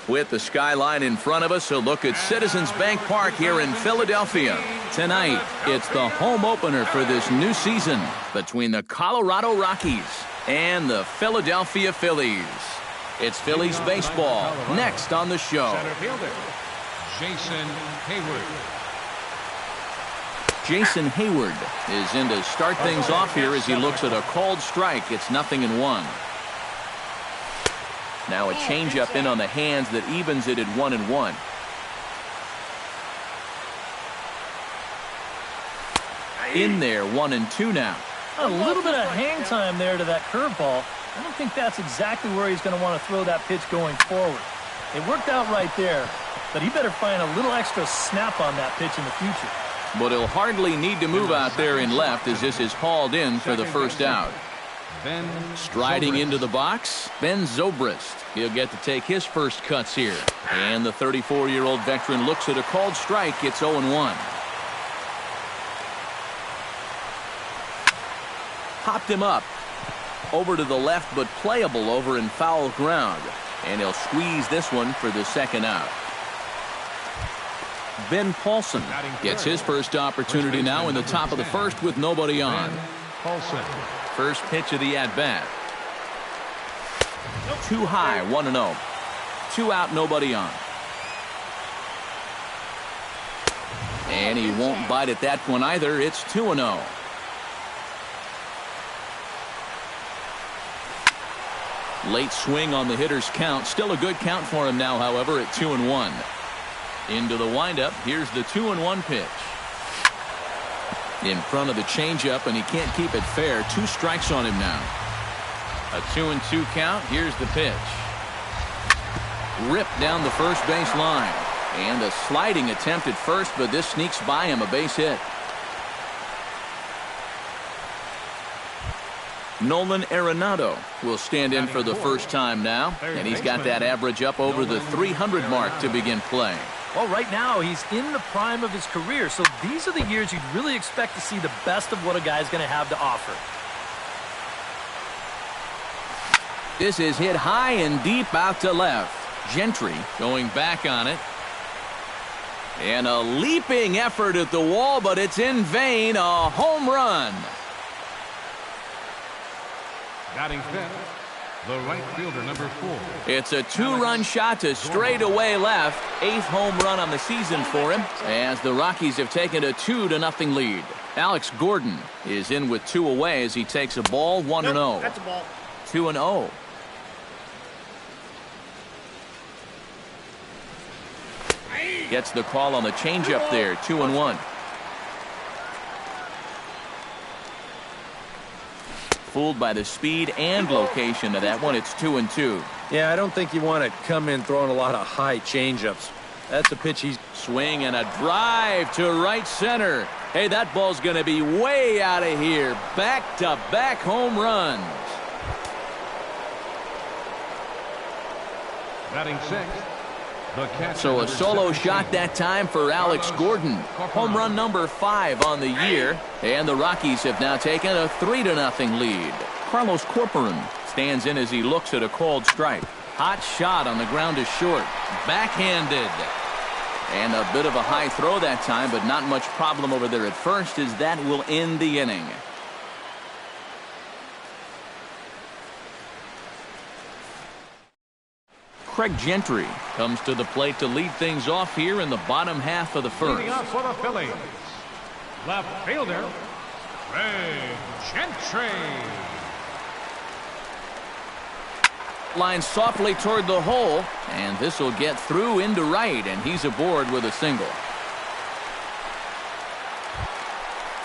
With the skyline in front of us, a look at Citizens Bank Park here in Philadelphia. Tonight, it's the home opener for this new season between the Colorado Rockies and the Philadelphia Phillies. It's Phillies baseball next on the show. Center fielder, Jason Hayward. Jason Hayward is in to start things off here as he looks at a called strike. It's 0-1. Now a changeup in on the hands that evens it at 1-1. In there, 1-2 now. A little bit of hang time there to that curveball. I don't think that's exactly where he's going to want to throw that pitch going forward. It worked out right there, but he better find a little extra snap on that pitch in the future. But he'll hardly need to move out there in left as this is hauled in for the first out. Striding into the box, Ben Zobrist. He'll get to take his first cuts here. And the 34-year-old veteran looks at a called strike. It's 0-1. Popped him up. Over to the left, but playable over in foul ground. And he'll squeeze this one for the second out. Ben Paulson gets his first opportunity now in the top of the first with nobody on. First pitch of the at-bat. Too high, 1-0. 2 out, nobody on. And he won't bite at that one either. It's 2-0. Late swing on the hitter's count. Still a good count for him now, however, at 2-1. Into the windup. Here's the 2-1 pitch. In front of the changeup, and he can't keep it fair. 2 strikes on him now. A 2-2 count. Here's the pitch. Ripped down the first base line. And a sliding attempt at first, but this sneaks by him, a base hit. Nolan Arenado will stand in for the first time now, and he's got that average up over the 300 mark to begin play. Well, right now he's in the prime of his career, so these are the years you'd really expect to see the best of what a guy's going to have to offer. This is hit high and deep out to left. Gentry going back on it. And a leaping effort at the wall, but it's in vain. A home run. Batting fifth, the right fielder, number 4. It's a 2-run shot to straightaway left. 8th home run on the season for him as the Rockies have taken a 2-0 lead. Alex Gordon is in with 2 away as he takes a ball. 1-0. Nope, that's a ball. 2-0. Gets the call on the changeup there. 2-1. Fooled by the speed and location of that one. It's 2-2. Yeah, I don't think you want to come in throwing a lot of high changeups. That's a pitch he's... Swing and a drive to right center. Hey, that ball's going to be way out of here. Back-to-back home runs. Batting sixth, the catcher, So a solo shot that time for Alex Gordon. Home run number 5 on the year. And the Rockies have now taken a 3-0 lead. Carlos Corcoran stands in as he looks at a called strike. Hot shot on the ground is short. Backhanded. And a bit of a high throw that time, but not much problem over there at first as that will end the inning. Craig Gentry comes to the plate to lead things off here in the bottom half of the first. leading off for the Phillies, left fielder, Craig Gentry. Line softly toward the hole, and this will get through into right, and he's aboard with a single.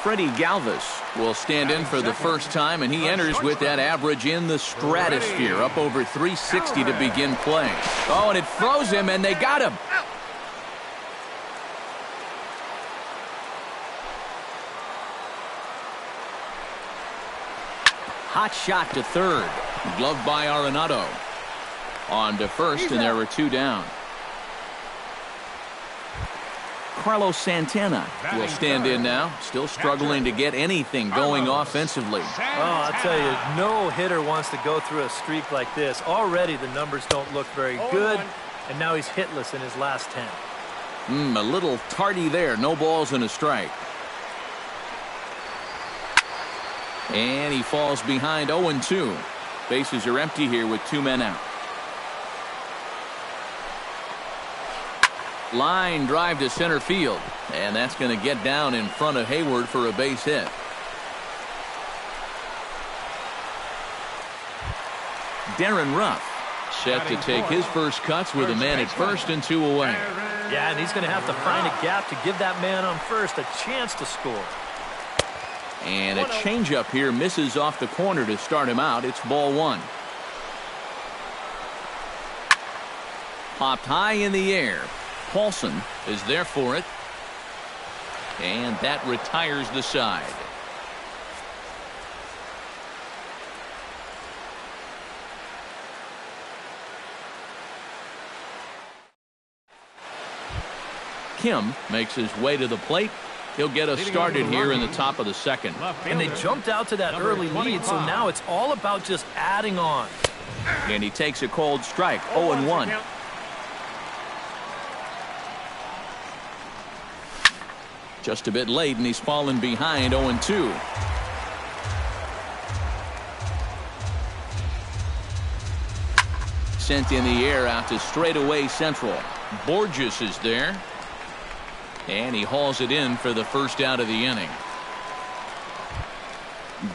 Freddie Galvis will stand in for the first time, and he enters with that average in the stratosphere, up over 360 to begin play. Oh, and it froze him, and they got him. Hot shot to third. Gloved by Arenado. On to first, and there were 2 down. Carlos Santana will stand in now, still struggling to get anything going offensively. Oh, I'll tell you, no hitter wants to go through a streak like this. Already the numbers don't look very good. and now he's hitless in his last 10. A little tardy there. No balls and a strike. And he falls behind 0-2. Bases are empty here with 2 men out. Line drive to center field. And that's going to get down in front of Hayward for a base hit. Darren Ruff set to take his first cuts with a man at first and 2 away. Yeah, and he's going to have to find a gap to give that man on first a chance to score. And a changeup here misses off the corner to start him out. It's ball 1. Popped high in the air. Paulson is there for it. And that retires the side. Kim makes his way to the plate. He'll get us started here in the top of the second. And they jumped out to that early lead, so now it's all about just adding on. And he takes a cold strike, 0-1. Just a bit late, and he's fallen behind 0-2. Sent in the air out to straightaway central. Borges is there. And he hauls it in for the first out of the inning.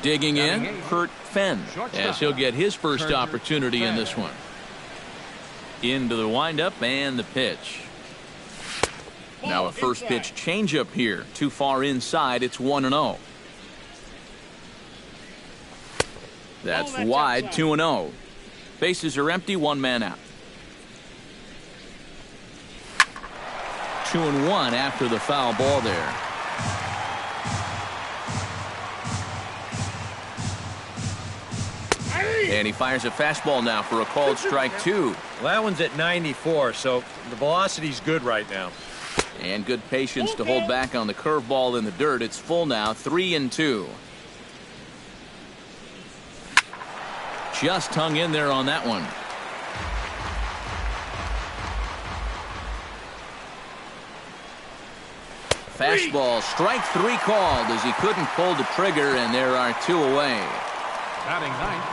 Digging in, Kurt Fenn, as he'll get his first opportunity in this one. Into the windup and the pitch. Now a first pitch changeup here. Too far inside. It's 1-0. That's wide, 2-0. Bases are empty, 1 man out. 2-1 after the foul ball there. And he fires a fastball now for a called strike 2. Well, that one's at 94, so the velocity's good right now. And good patience to hold back on the curveball in the dirt. It's full now, 3-2. Just hung in there on that one. Fastball, strike 3 called as he couldn't pull the trigger, and there are 2 away.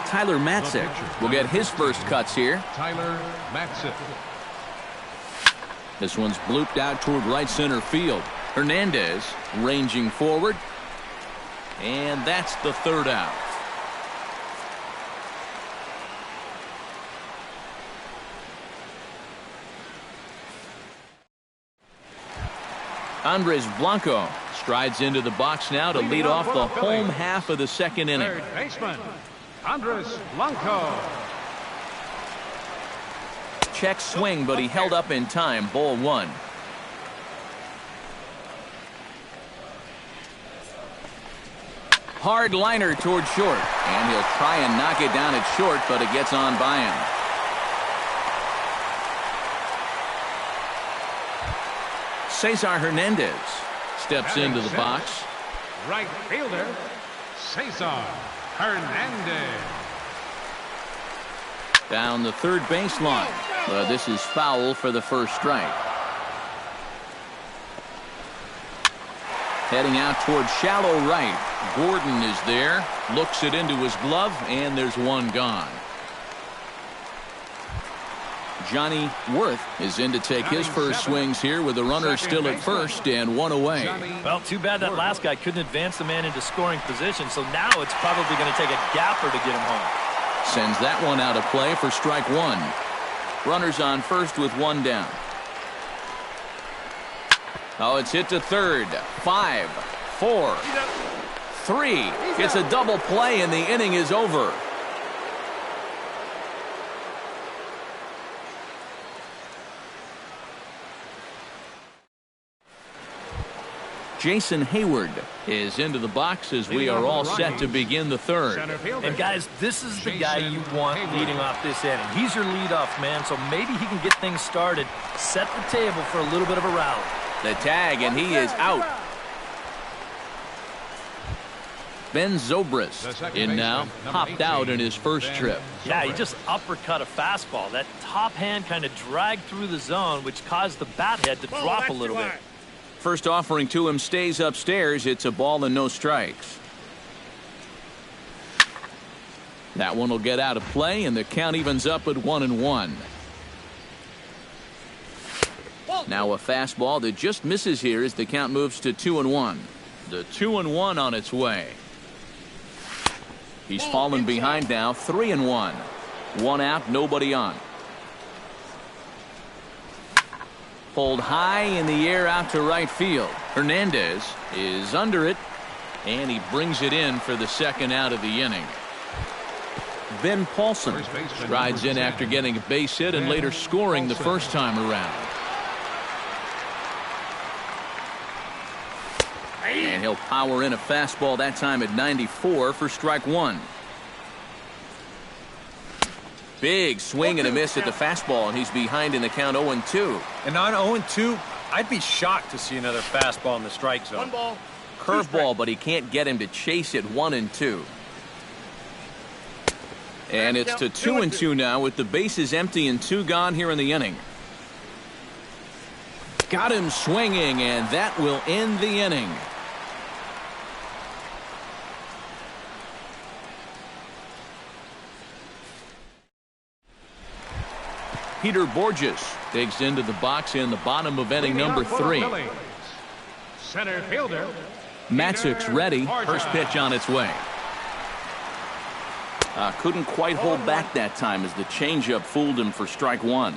Tyler Matzik will get his first cuts here. Tyler Matzik. This one's blooped out toward right center field. Hernandez ranging forward. And that's the 3rd out. Andres Blanco strides into the box now to lead off the home half of the 2nd inning. Third baseman, Andres Blanco. Check swing, but he held up in time. Ball 1. Hard liner toward short, and he'll try and knock it down at short, but it gets on by him. Cesar Hernandez steps into the box. Right fielder, Cesar Hernandez. Down the 3rd baseline. But this is foul for the first strike. Heading out toward shallow right. Gordon is there. Looks it into his glove, and there's 1 gone. Johnny Worth is in to take his first swings here with the runner still at first and 1 away. Well, too bad that last guy couldn't advance the man into scoring position, so now it's probably going to take a gapper to get him home. Sends that one out of play for strike 1. Runners on first with 1 down. Oh, it's hit to 3rd. 5, 4, 3. It's a double play, and the inning is over. Jason Hayward is into the box as we are all set to begin the 3rd. And guys, this is the guy you want leading off this inning. He's your leadoff man, so maybe he can get things started, set the table for a little bit of a rally. The tag, and he is out. Ben Zobrist in now, popped out in his first trip. Yeah, he just uppercut a fastball. That top hand kind of dragged through the zone, which caused the bat head to drop a little bit. First offering to him stays upstairs. It's a ball and no strikes. That one will get out of play, and the count evens up at 1-1. Now a fastball that just misses here as the count moves to 2-1. The 2-1 on its way. He's fallen behind now, 3-1. One out, nobody on. Pulled high in the air out to right field. Hernandez is under it, and he brings it in for the second out of the inning. Ben Paulson rides in after getting a base hit and later scoring the first time around. And he'll power in a fastball that time at 94 for strike one. Big swing and a miss at the fastball, and he's behind in the count 0-2. And on 0-2, I'd be shocked to see another fastball in the strike zone. Curveball, but he can't get him to chase it. 1-2. And it's to 2-2 now with the bases empty and 2 gone here in the inning. Got him swinging, and that will end the inning. Peter Borges digs into the box in the bottom of inning number 3. Center fielder Matzek's ready. First pitch on its way. Couldn't quite hold back that time as the changeup fooled him for strike one.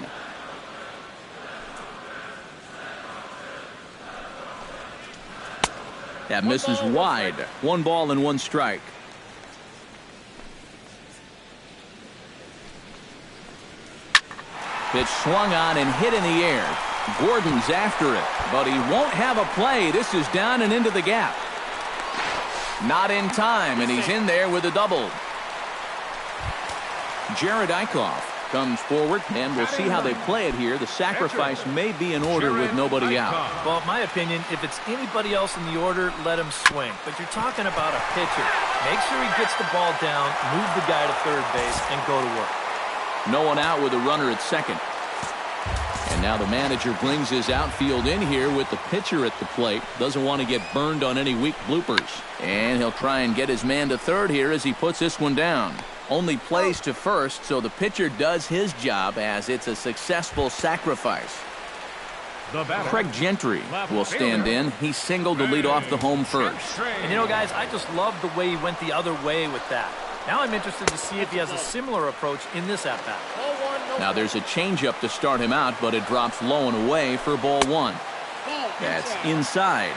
That misses wide. 1 ball and 1 strike. Pitch swung on and hit in the air. Gordon's after it, but he won't have a play. This is down and into the gap. Not in time, and he's in there with a double. Jared Eichhoff comes forward, and we'll see how they play it here. The sacrifice may be in order with nobody out. Well, in my opinion, if it's anybody else in the order, let him swing. But you're talking about a pitcher. Make sure he gets the ball down, move the guy to third base, and go to work. No one out with a runner at second. And now the manager brings his outfield in here with the pitcher at the plate. Doesn't want to get burned on any weak bloopers. And he'll try and get his man to third here as he puts this one down. Only plays to first, so the pitcher does his job as it's a successful sacrifice. Craig Gentry will stand in. He singled to lead off the home first. And you know, guys, I just love the way he went the other way with that. Now I'm interested to see if he has a similar approach in this at-bat. Now there's a changeup to start him out, but it drops low and away for ball one. That's inside.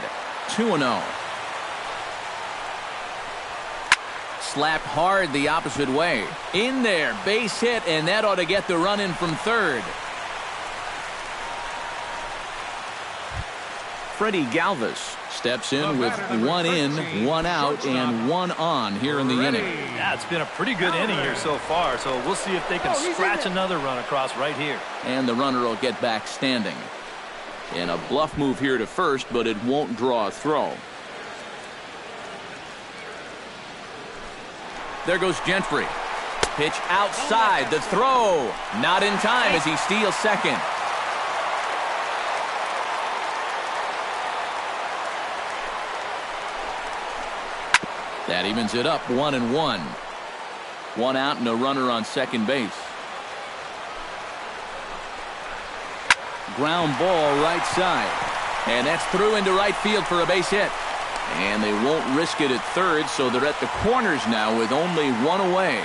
2-0. Slapped hard the opposite way. In there, base hit, and that ought to get the run in from third. Freddie Galvis steps in with 1 in, 1 out, and 1 on here in the inning. Yeah, it's been a pretty good inning here so far, so we'll see if they can scratch another run across right here. And the runner will get back standing. And a bluff move here to first, but it won't draw a throw. There goes Gentry. Pitch outside. The throw. Not in time as he steals second. That evens it up 1-1. 1 out and a runner on second base. Ground ball right side. And that's through into right field for a base hit. And they won't risk it at third, so they're at the corners now with only 1 away.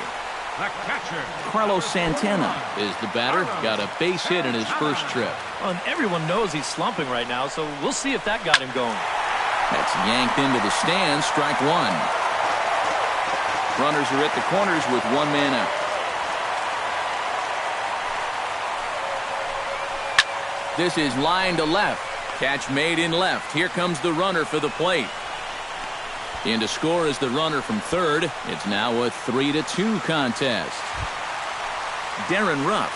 Carlos Santana is the batter. Got a base hit in his first trip. Well, and everyone knows he's slumping right now, so we'll see if that got him going. That's yanked into the stands. Strike one. Runners are at the corners with 1 man out. This is line to left. Catch made in left. Here comes the runner for the plate. In to score is the runner from third. It's now a 3-2 contest. Darren Ruff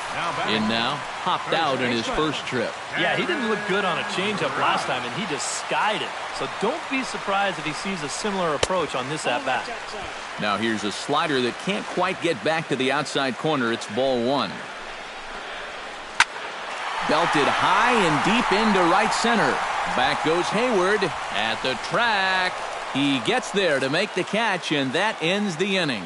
in now, hopped out in his first trip. Yeah, he didn't look good on a changeup last time, and he just skied it. So don't be surprised if he sees a similar approach on this at-bat. Now here's a slider that can't quite get back to the outside corner. It's ball one. Belted high and deep into right center. Back goes Hayward at the track. He gets there to make the catch, and that ends the inning.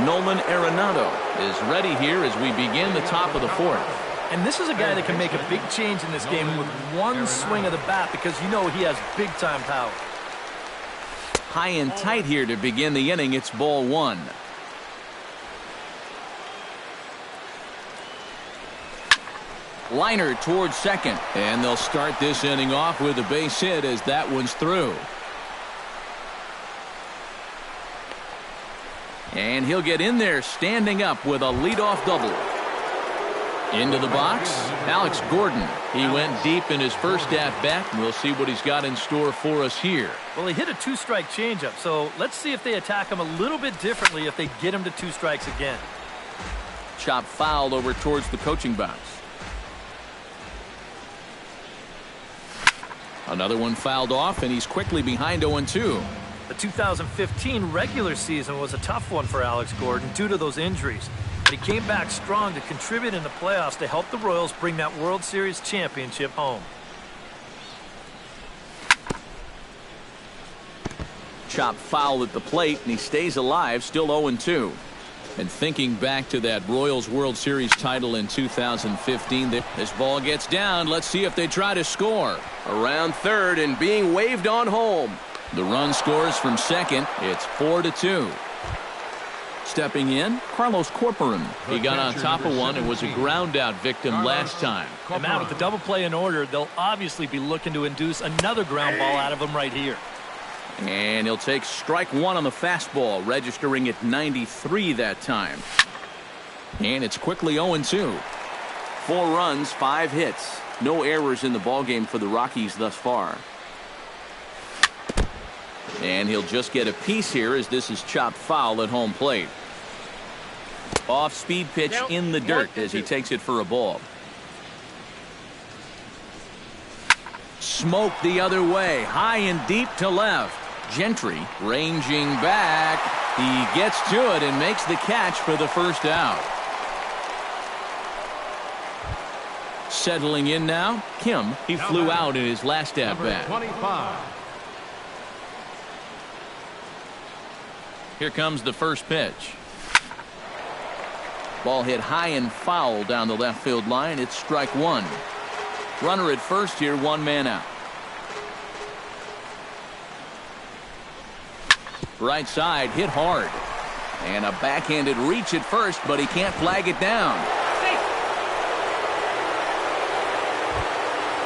Nolan Arenado is ready here as we begin the top of the fourth. And this is a guy that can make a big change in this game with one swing of the bat because you know he has big-time power. High and tight here to begin the inning. It's ball one. Liner towards second, and they'll start this inning off with a base hit as that one's through. And he'll get in there standing up with a leadoff double. Into the box, Alex Gordon. He went deep in his first at-bat, and we'll see what he's got in store for us here. Well, he hit a two-strike changeup, so let's see if they attack him a little bit differently if they get him to two strikes again. Chop foul over towards the coaching box. Another one fouled off, and he's quickly behind 0-2. The 2015 regular season was a tough one for Alex Gordon due to those injuries. But he came back strong to contribute in the playoffs to help the Royals bring that World Series championship home. Chop foul at the plate, and he stays alive, still 0-2. And thinking back to that Royals World Series title in 2015, this ball gets down. Let's see if they try to score. Around third and being waved on home. The run scores from second. It's 4-2. Stepping in, Carlos Corporan. He got on top of one and was a ground-out victim last time. And Matt, with the double play in order, they'll obviously be looking to induce another ground ball out of him right here. And he'll take strike one on the fastball, registering at 93 that time. And it's quickly 0-2. 4 runs, 5 hits. No errors in the ballgame for the Rockies thus far. And he'll just get a piece here as this is chopped foul at home plate. Off-speed pitch in the dirt as he takes it for a ball. Smoke the other way, high and deep to left. Gentry ranging back. He gets to it and makes the catch for the first out. Settling in now, Kim. He flew out in his last at-bat. Here comes the first pitch. Ball hit high and foul down the left field line. It's strike one. Runner at first here, 1 man out. Right side, hit hard. And a backhanded reach at first, but he can't flag it down.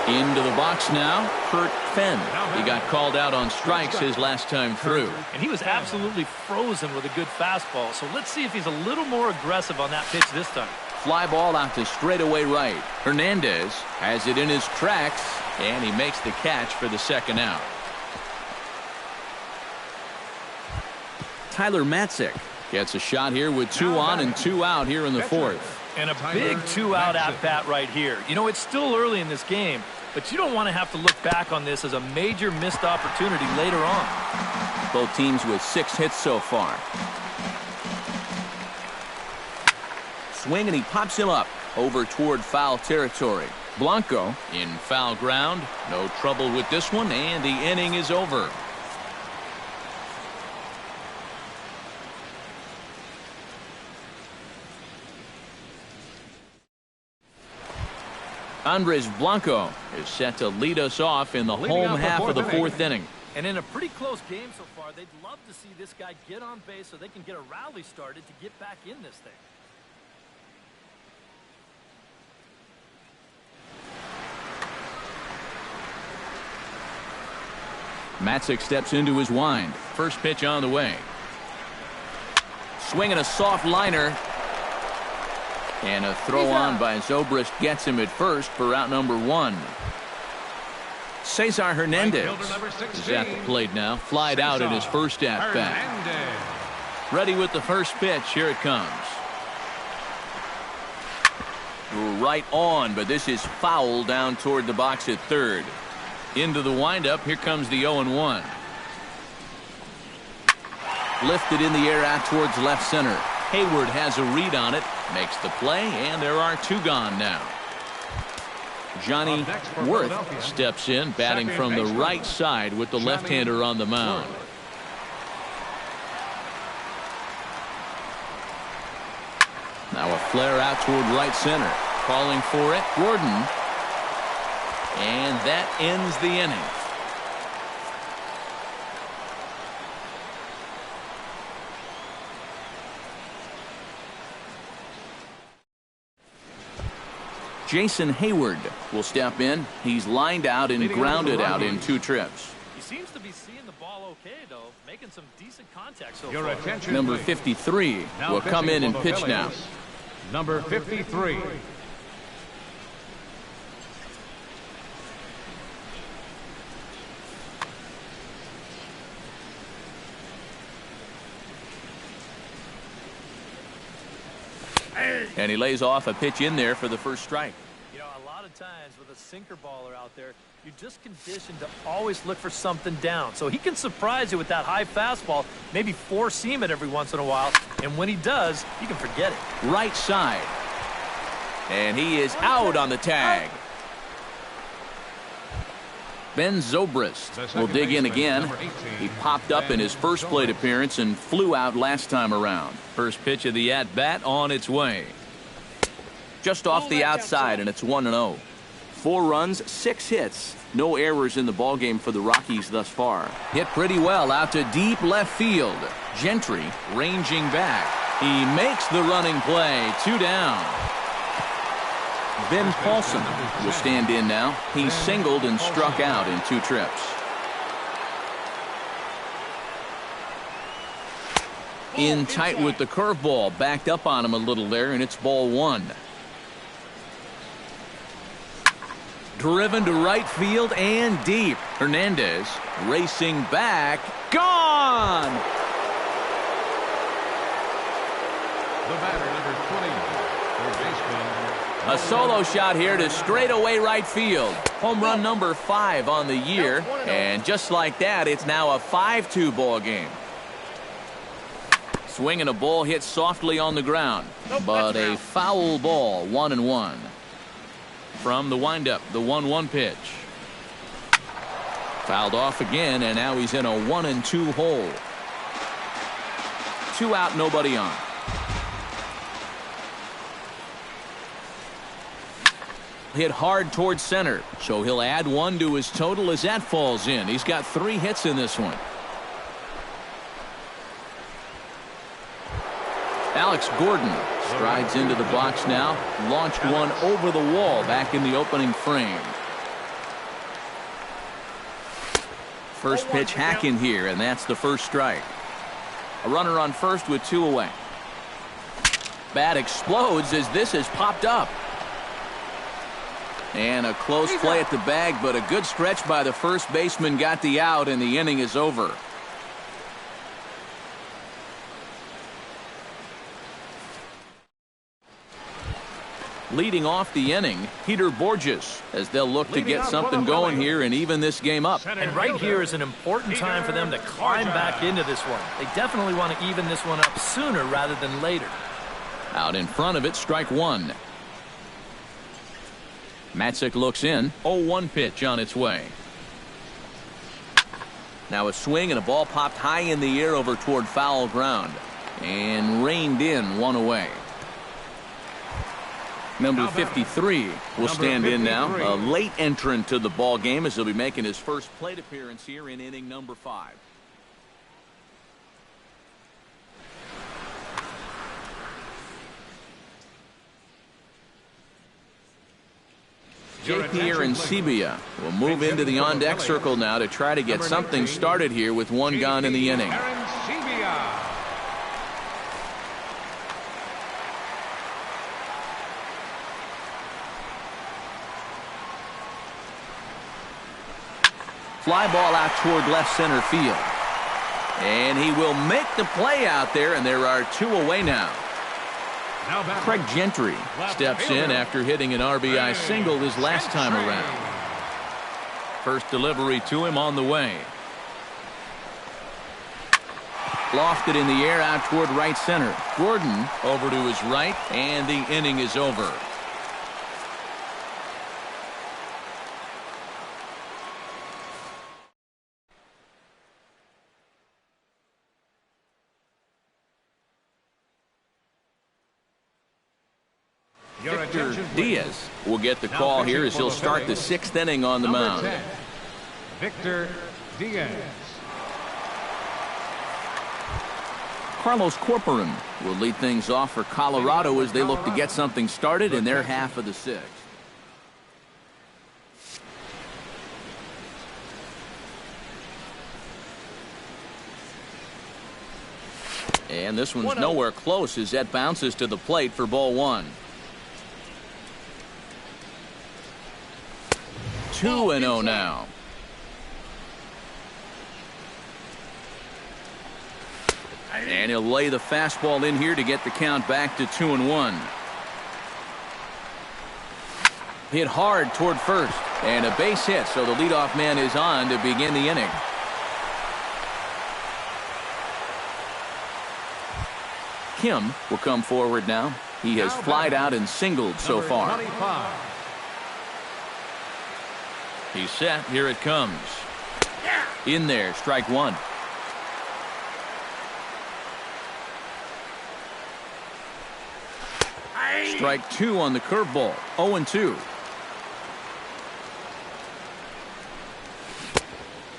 Into the box now, Kurt Fenn. He got called out on strikes his last time through. And he was absolutely frozen with a good fastball, so let's see if he's a little more aggressive on that pitch this time. Fly ball out to straightaway right. Hernandez has it in his tracks, and he makes the catch for the second out. Tyler Matzik gets a shot here with 2 on and 2 out here in the fourth. And a big 2-out at-bat right here. You know, it's still early in this game, but you don't want to have to look back on this as a major missed opportunity later on. Both teams with 6 hits so far. Swing, and he pops him up over toward foul territory. Blanco in foul ground. No trouble with this one, and the inning is over. Andres Blanco is set to lead us off in the home half of the fourth inning. And in a pretty close game so far, they'd love to see this guy get on base so they can get a rally started to get back in this thing. Matzik steps into his wind. First pitch on the way. Swinging a soft liner. And a throw on by Zobrist gets him at first for out number 1. Cesar Hernandez Right fielder, number is at the 16. plate now. Flied out in his first at-bat. Hernandez. Ready with the first pitch. Here it comes. Right on, but this is foul down toward the box at third. Into the windup. Here comes the 0-1. Lifted in the air out towards left center. Hayward has a read on it, makes the play, and there are two gone now. Johnny Worth steps in, batting from the right side with the left-hander on the mound. Now a flare out toward right center. Calling for it, Gordon. And that ends the inning. Jason Hayward will step in. He's lined out and grounded out in 2 trips. He seems to be seeing the ball okay, though, making some decent contact so Your far. attention, Number please. 53 Now will come in pitching and for the pitch now. Phillies, Number 53. And he lays off a pitch in there for the first strike. You know, a lot of times with a sinker baller out there, you're just conditioned to always look for something down. So he can surprise you with that high fastball, maybe four-seam it every once in a while. And when he does, you can forget it. Right side. And he is out on the tag. Ben Zobrist will dig in again. He popped up in his first plate appearance and flew out last time around. First pitch of the at-bat on its way. Just off the outside, and it's 1-0. 4 runs, 6 hits. No errors in the ballgame for the Rockies thus far. Hit pretty well out to deep left field. Gentry ranging back. He makes the running play. 2 down. Ben Paulson will stand in now. He singled and struck out in 2 trips. In tight with the curveball. Backed up on him a little there, and it's ball 1. Driven to right field and deep. Hernandez racing back. Gone! The batter, number 20. Third baseman. A solo shot here to straightaway right field. Home run number 5 on the year. And just like that, it's now a 5-2 ball game. Swinging a ball hit softly on the ground. But a foul ball, 1-1. From the windup, the 1-1 pitch. Fouled off again, and now he's in a 1-2 hole. 2 out, nobody on. Hit hard towards center, so he'll add 1 to his total as that falls in. He's got 3 hits in this one. Alex Gordon strides into the box now. Launched one over the wall back in the opening frame. First pitch hack in here, and that's the first strike. A runner on first with 2 away. Bat explodes as this has popped up. And a close play at the bag, but a good stretch by the first baseman got the out, and the inning is over. Leading off the inning, Peter Borges, as they'll look to get something going here and even this game up. And right here is an important time for them to climb back into this one. They definitely want to even this one up sooner rather than later. Out in front of it, strike 1. Matzik looks in. 0-1 pitch on its way. Now a swing and a ball popped high in the air over toward foul ground. And reined in 1 away. Number 53 will stand in now. A late entrant to the ball game as he'll be making his first plate appearance here in inning number 5. J.P. and Sebia will move into the on-deck circle now to try to get something started here with 1 gone in the inning. Fly ball out toward left center field. And he will make the play out there, and there are 2 away now. Craig Gentry steps in after hitting an RBI single his last time around. First delivery to him on the way. Lofted in the air out toward right center. Gordon over to his right, and the inning is over. Victor Diaz will get the call here as he'll start the 6th inning on the mound. Victor Diaz. Carlos Corporan will lead things off for Colorado as they look to get something started in their half of the 6th. And this one's nowhere close as that bounces to the plate for ball 1. 2-0 now. And he'll lay the fastball in here to get the count back to 2-1. Hit hard toward first, and a base hit, so the leadoff man is on to begin the inning. Kim will come forward now. He has flied out and singled so far. He's set. Here it comes. In there, strike 1. Strike 2 on the curveball. 0-2.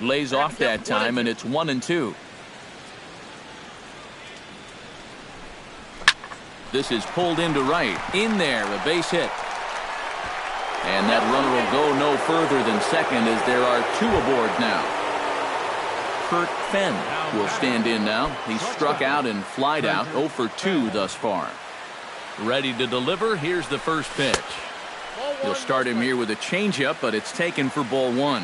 Lays off that time, and it's 1-2. This is pulled into right. In there, a base hit. And that runner will go no further than second as there are 2 aboard now. Kurt Fenn will stand in now. He's struck out and flied out 0 for 2 thus far. Ready to deliver. Here's the first pitch. He'll start him here with a changeup, but it's taken for ball 1.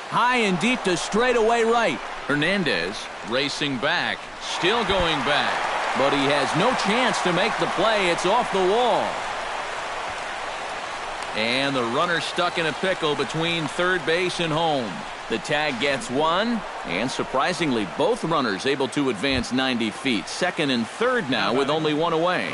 High and deep to straightaway right. Hernandez racing back, still going back, but he has no chance to make the play. It's off the wall. And the runner stuck in a pickle between third base and home. The tag gets 1, and surprisingly, both runners able to advance 90 feet. Second and third now with only 1 away.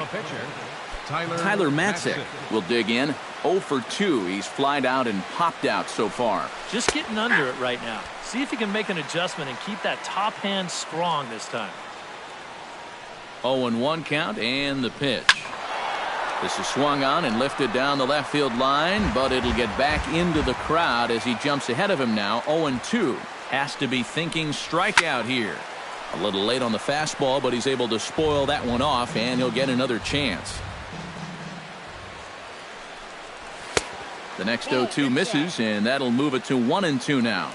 Tyler Matzik will dig in. 0 for 2. He's flied out and popped out so far. Just getting under it right now. See if he can make an adjustment and keep that top hand strong this time. 0-1 count, and the pitch. This is swung on and lifted down the left field line, but it'll get back into the crowd as he jumps ahead of him now. 0-2. Has to be thinking strikeout here. A little late on the fastball, but he's able to spoil that one off, and he'll get another chance. The next 0-2 misses, and that'll move it to 1-2 now.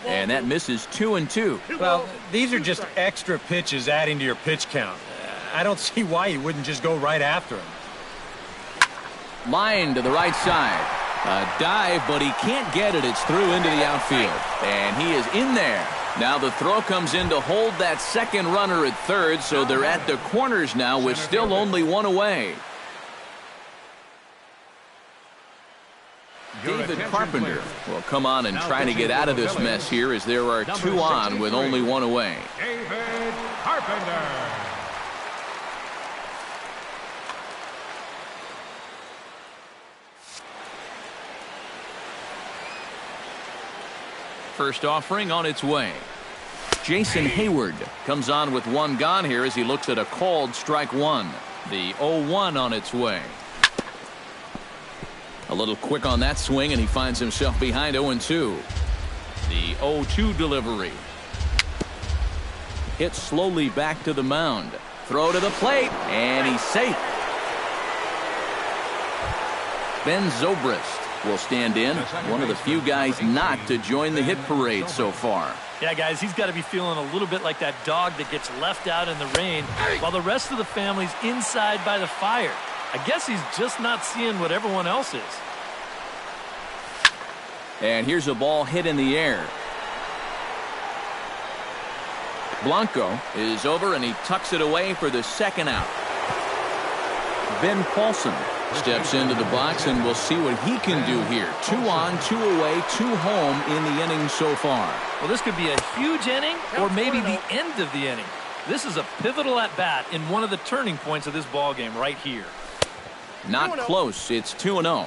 And that misses 2-2. Well, these are just extra pitches adding to your pitch count. I don't see why you wouldn't just go right after him. Line to the right side. A dive, but he can't get it. It's through into the outfield. And he is in there. Now the throw comes in to hold that second runner at third, so they're at the corners now with still only 1 away. David Carpenter will come on and try to get out of this mess here as there are 2 on with only 1 away. David Carpenter. First offering on its way. Jason Hayward comes on with 1 gone here as he looks at a called strike 1. The 0-1 on its way. A little quick on that swing, and he finds himself behind 0-2. The 0-2 delivery. Hit slowly back to the mound. Throw to the plate, and he's safe. Ben Zobrist will stand in. One of the few guys not to join the hit parade so far. Yeah, guys, he's got to be feeling a little bit like that dog that gets left out in the rain while the rest of the family's inside by the fire. I guess he's just not seeing what everyone else is. And here's a ball hit in the air. Blanco is over, and he tucks it away for the second out. Ben Paulson steps into the box, and we'll see what he can do here. 2 on, 2 away, 2 home in the inning so far. Well, this could be a huge inning or maybe the end of the inning. This is a pivotal at-bat in one of the turning points of this ball game right here. Not close. It's 2-0.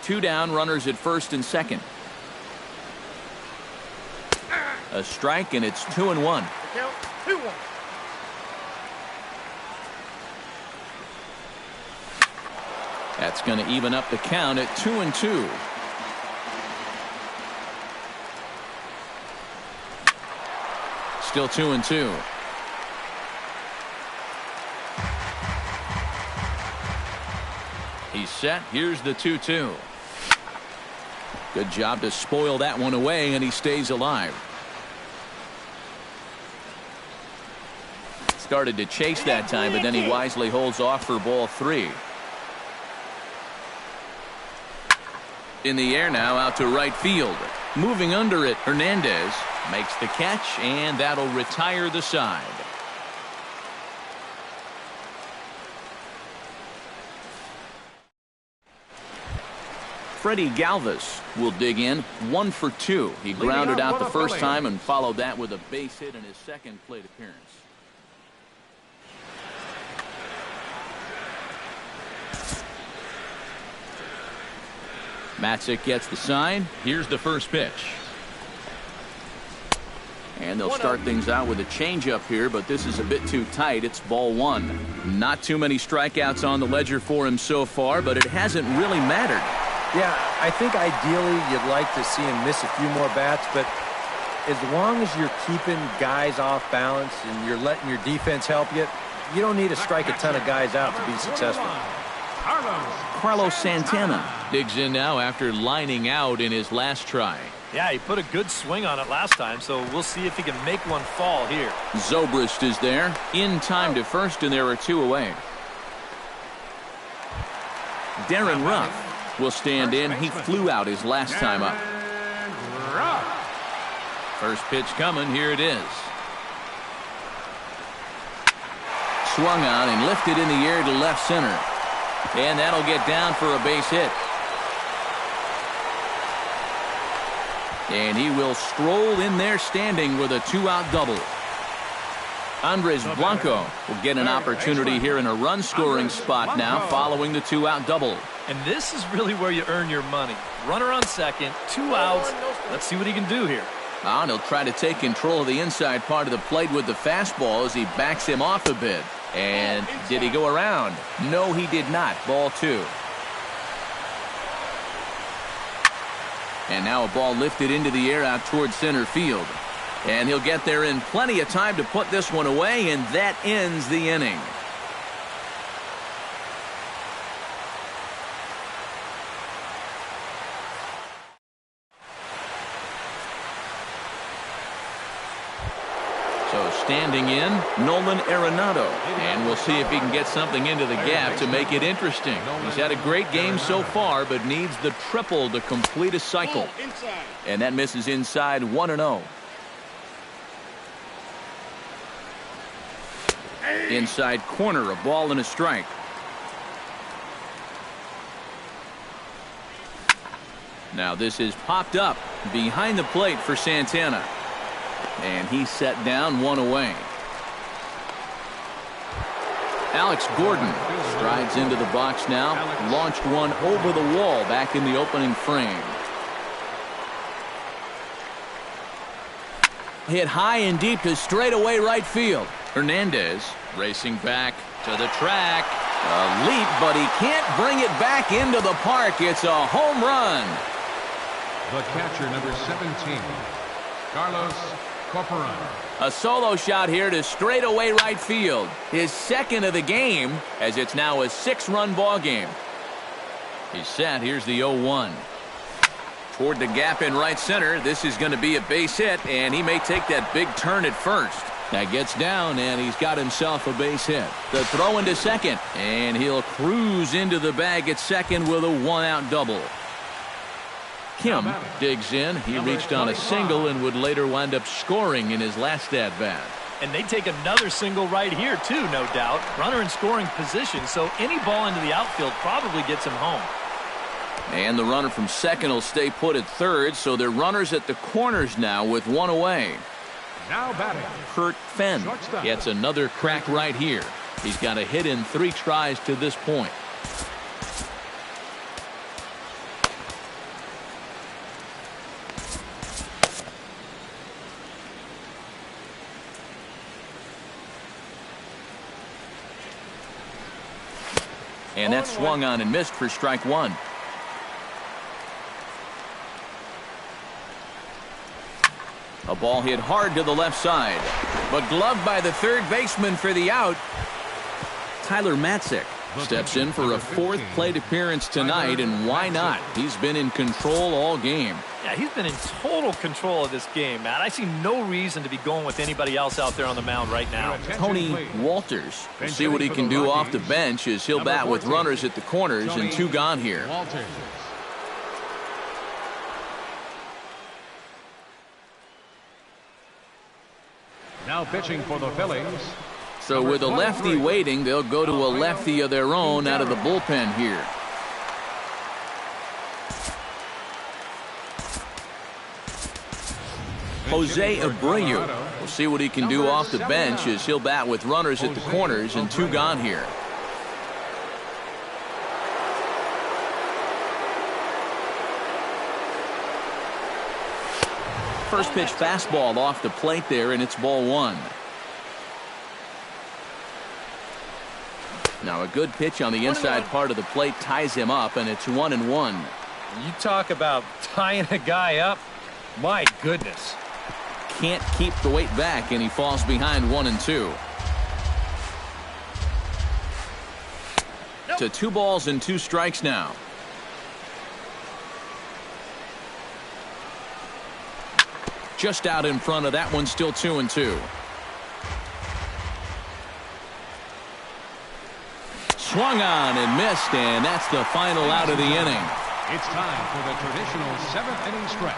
2 down, runners at first and second. A strike, and it's 2-1. Count 2-1. That's going to even up the count at 2-2. Still 2-2. He's set. Here's the 2-2. Good job to spoil that one away, and he stays alive. Started to chase that time, but then he wisely holds off for ball 3. In the air now, out to right field. Moving under it, Hernandez makes the catch, and that'll retire the side. Freddie Galvis will dig in, 1 for 2. He grounded out the first time and followed that with a base hit in his second plate appearance. Matzik gets the sign. Here's the first pitch. And they'll start things out with a changeup here, but this is a bit too tight. It's ball 1. Not too many strikeouts on the ledger for him so far, but it hasn't really mattered. Yeah, I think ideally you'd like to see him miss a few more bats, but as long as you're keeping guys off balance and you're letting your defense help you, you don't need to strike a ton of guys out to be successful. Carlos Santana digs in now after lining out in his last try. Yeah, he put a good swing on it last time, so we'll see if he can make one fall here. Zobrist is there, in time to first, and there are 2 away. Darren Ruff will stand in. He flew out his last time up. First pitch coming. Here it is. Swung on and lifted in the air to left center. And that'll get down for a base hit. And he will stroll in there standing with a 2-out double. Andres Blanco will get an opportunity here in a run-scoring spot now following the 2-out double. And this is really where you earn your money. Runner on second, 2 outs. Let's see what he can do here. And he'll try to take control of the inside part of the plate with the fastball as he backs him off a bit. And did he go around? No, he did not. Ball 2. And now a ball lifted into the air out towards center field. And he'll get there in plenty of time to put this one away, and that ends the inning. So standing in, Nolan Arenado. And we'll see if he can get something into the gap to make it interesting. He's had a great game so far, but needs the triple to complete a cycle. And that misses inside, 1-0. Inside corner, a ball and a strike. Now this is popped up behind the plate for Santana. And he's set down, 1 away. Alex Gordon strides into the box now. Launched one over the wall back in the opening frame. Hit high and deep to straightaway right field. Hernandez racing back to the track. A leap, but he can't bring it back into the park. It's a home run. The catcher, number 17, Carlos Corporan. A solo shot here to straightaway right field. His second of the game, as it's now a 6-run ball game. He's set. Here's the 0-1. Toward the gap in right center. This is going to be a base hit, and he may take that big turn at first. That gets down, and he's got himself a base hit. The throw into second, and he'll cruise into the bag at second with a one-out double. Kim digs in. He reached on a single and would later wind up scoring in his last at-bat. And they take another single right here, too, no doubt. Runner in scoring position, so any ball into the outfield probably gets him home. And the runner from second will stay put at third, so they're runners at the corners now with one away. Now batting, Kurt Fenn gets another crack right here. He's got a hit in 3 tries to this point. And that swung on and missed for strike one. A ball hit hard to the left side, but gloved by the third baseman for the out. Tyler Matzik steps in for a 4th plate appearance tonight, and why not? He's been in control all game. Yeah, he's been in total control of this game, Matt. I see no reason to be going with anybody else out there on the mound right now. Tony Walters will see what he can do off the bench as he'll bat with runners at the corners and 2 gone here. now pitching for the Phillies. So with a lefty waiting, they'll go to a lefty of their own out of the bullpen here. Jose Abreu. We'll see what he can do off the bench as he'll bat with runners at the corners and 2 gone here. First pitch fastball off the plate there, and it's ball 1. Now a good pitch on the inside part of the plate ties him up, and it's 1-1. You talk about tying a guy up. My goodness. Can't keep the weight back, and he falls behind 1-2. To 2 balls and 2 strikes now. Just out in front of that one, still 2-2. Swung on and missed, and that's the final out of the inning. It's time for the traditional 7th inning stretch.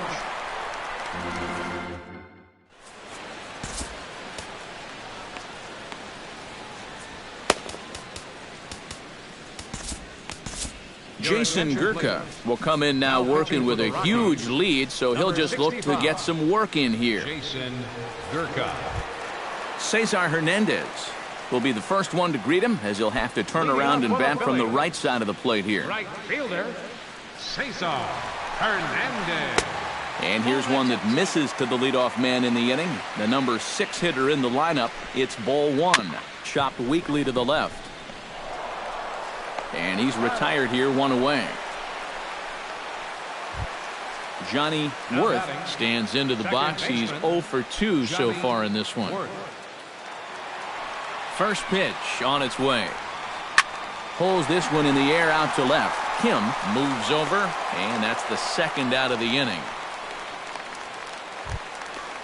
Jason Gurka will come in now working with a huge lead, so he'll just look to get some work in here. Jason Gurka. Cesar Hernandez will be the first one to greet him, as he'll have to turn around and bat from the right side of the plate here. Right fielder, Cesar Hernandez. And here's one that misses to the leadoff man in the inning. The number 6 hitter in the lineup. It's ball 1. Chopped weakly to the left. And he's retired here, 1 away. Johnny Worth stands into the box. He's 0 for 2 so far in this one. First pitch on its way. Pulls this one in the air out to left. Kim moves over, and that's the 2nd out of the inning.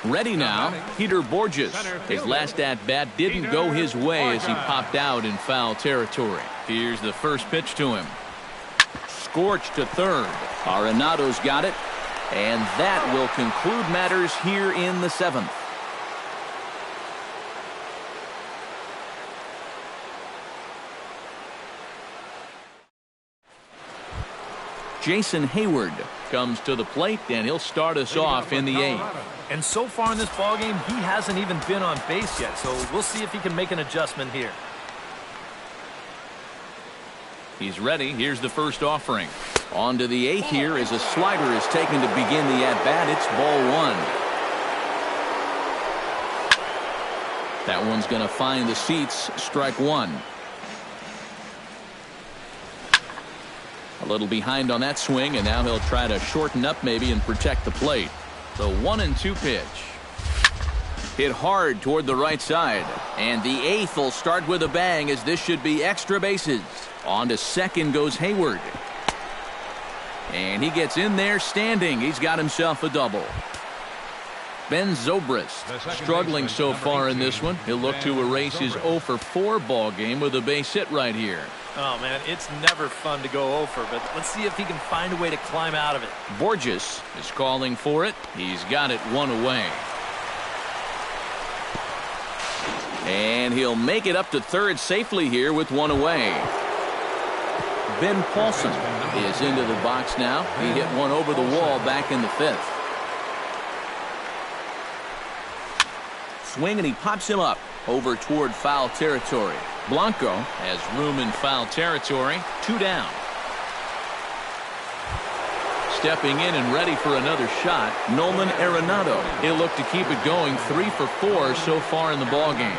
Ready now, Peter Borges. His last at-bat didn't go his way as he popped out in foul territory. Here's the first pitch to him. Scorched to third. Arenado's got it, and that will conclude matters here in the 7th. Jason Hayward comes to the plate, and he'll start us off in the 8th. And so far in this ballgame, he hasn't even been on base yet, so we'll see if he can make an adjustment here. He's ready. Here's the first offering. On to the 8th here as a slider is taken to begin the at-bat. It's ball 1. That one's going to find the seats. Strike 1. A little behind on that swing, and now he'll try to shorten up maybe and protect the plate. The 1-2 pitch. Hit hard toward the right side. And the 8th will start with a bang, as this should be extra bases. On to second goes Hayward. And he gets in there standing. He's got himself a double. Ben Zobrist struggling so far in this one. He'll look to erase his 0 for 4 ball game with a base hit right here. Oh, man, it's never fun to go over, but let's see if he can find a way to climb out of it. Borges is calling for it. He's got it 1 away. And he'll make it up to third safely here with 1 away. Ben Paulson is into the box now. He hit one over the wall back in the 5th. Swing, and he pops him up over toward foul territory. Blanco has room in foul territory. 2 down. Stepping in and ready for another shot, Nolan Arenado. He'll look to keep it going. 3 for 4 so far in the ballgame.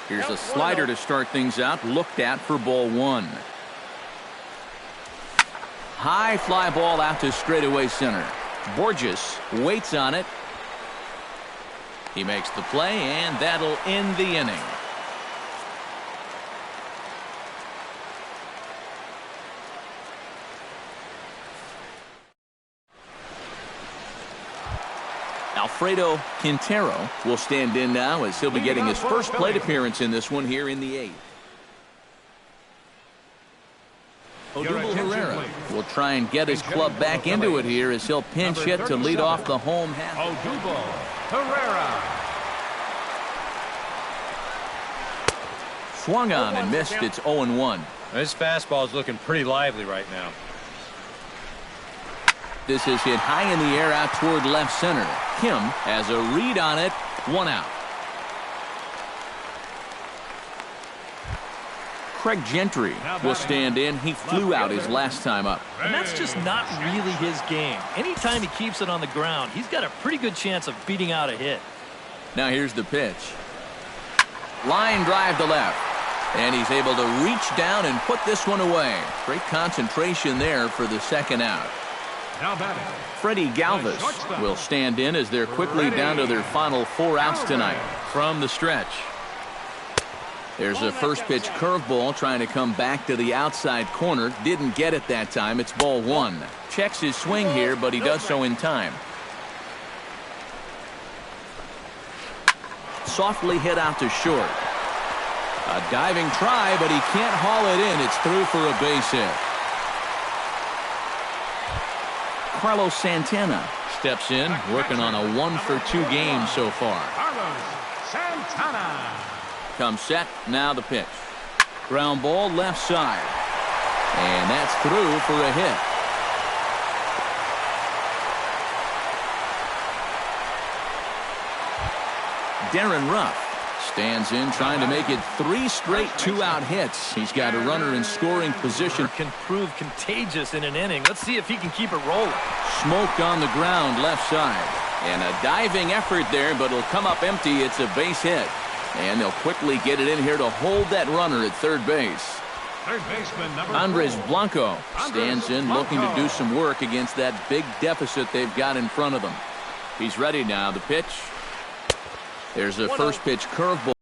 Here's a slider to start things out, looked at for ball 1. High fly ball out to straightaway center. Borges waits on it. He makes the play, and that'll end the inning. Alfredo Quintero will stand in now as he'll be getting his first plate appearance in this one here in the 8th. Odubel Herrera will try and get his club back into it here as he'll pinch hit to lead off the home half. Odubel Herrera. Swung on and missed. It's 0-1. This fastball is looking pretty lively right now. This is hit high in the air out toward left center. Kim has a read on it. 1 out. Craig Gentry will stand in. He flew out his last time up. And that's just not really his game. Anytime he keeps it on the ground, he's got a pretty good chance of beating out a hit. Now here's the pitch. Line drive to left. And he's able to reach down and put this one away. Great concentration there for the 2nd out. Now batting, Freddie Galvis will stand in as they're quickly down to their final 4 outs tonight from the stretch. There's a first pitch curveball trying to come back to the outside corner. Didn't get it that time. It's ball 1. Checks his swing here, but he does so in time. Softly hit out to short. A diving try, but he can't haul it in. It's through for a base hit. Carlos Santana steps in, working on a 1 for 2 game so far. Carlos Santana. Comes set, now the pitch. Ground ball left side. And that's through for a hit. Darren Ruff stands in, trying to make it 3 straight 2-out hits. He's got a runner in scoring position. Can prove contagious in an inning. Let's see if he can keep it rolling. Smoked on the ground left side. And a diving effort there, but it'll come up empty. It's a base hit. And they'll quickly get it in here to hold that runner at third base. Third baseman number Andres 4. Blanco stands in, looking to do some work against that big deficit they've got in front of them. He's ready now. The pitch. There's a first pitch curveball.